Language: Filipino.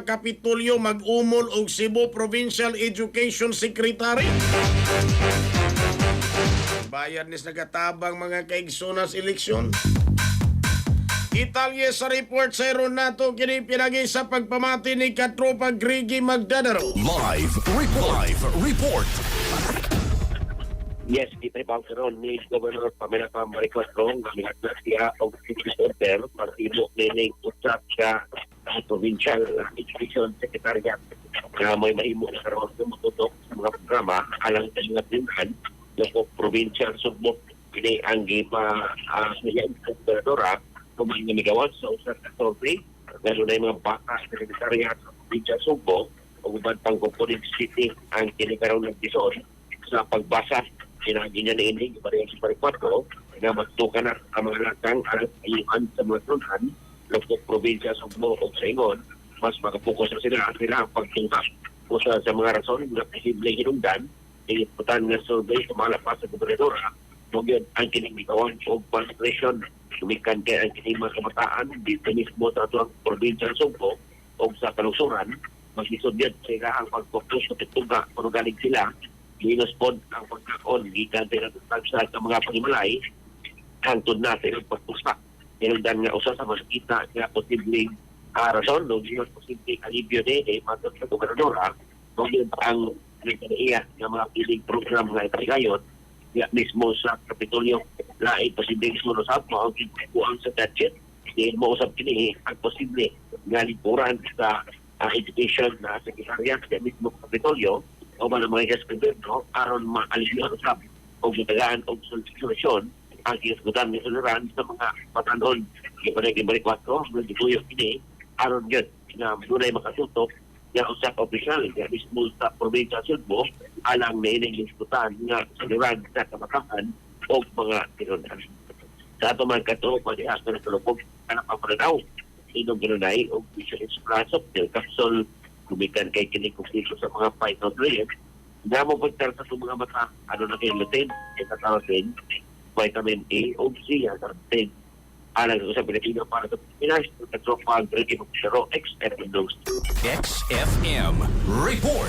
Kapitulyo mag-umol og Cebu Provincial Education Secretary. Bayad nis nagatabang mga kaigsunas eleksyon. Italye sa report sa nato kini pinagi sa pagpamati ni Katropa Grigi Magdanaro. Live report. Yes, kita ipangkaroon ni Governor Pamela Maricos Rong na siya o City Order partido nining usap sa Provincial Education Secretariat na may mahimo na karoon tumututok sa mga programa alang sa mga tindahan ng Provincial Subo. Kini ang gipa niya ang Gobernadora kung may namigawan sa usap sa Torre, lalo na yung mga baka sa Secretariat sa Provincial Subo o ubad pang Component City ang kinikaroon ng Dison sa pagbasa sinagi niya na inig parehas sa parikwato na magtukan na ang mga lakang alas ayuan sa mga tunan ng probinsya sa Subo o sa Ingon, mas makapokus na sila ang pagtungkap usa sa mga rason na posibleng hinungdan iniputan nga survey sa mga lapas sa gobernadora mo yun ang kinimigawan o concentration sumikan kay ang kinimang kamataan dito mismo sa ito ang probinsya sa Subo o sa kalusuran magsisudyan sila ang pagpokus sa pituga kung galing sila minus-pod ang pagkakaon gikan sa mga panimalay hangtod natin ang pagpusak. Hinagdan nga usa sa maskita nga posibleng rason no mas posibleng alibyo din matod sa gobernadora kung yun ang nagkaiya ng mga piling program nga ipagayot mismo sa Kapitolyo laing posibleng sunod-usap mo ang kibuang sa budget din mo usap kini ang posible nga lipuran sa education na sekretariat sa mismo Kapitolyo o ba na mga gobyerno aron maalibyo usap o gitagaan o solusyon ang kisgutan ni Suliran sa mga patanon yung balik 4 ng dibuyok ini aron yun na dunay makatutok yung usap opisyal yung mismo sa probinsya Subo alang na ining kisgutan nga Suliran sa kamatahan o mga tinunan. Sa ato mga katutok pwede hasta na tulupog na papananaw inong ginunay o vision express del capsule kumikan kay kinikukito sa mga phytonutrients na mapagtar sa mga mata ano na kayo lutein, ikatarotene, vitamin A o C, ikatarotene alang sa Pilipino para sa Pinas at so pag-rekipag XFM XFM report.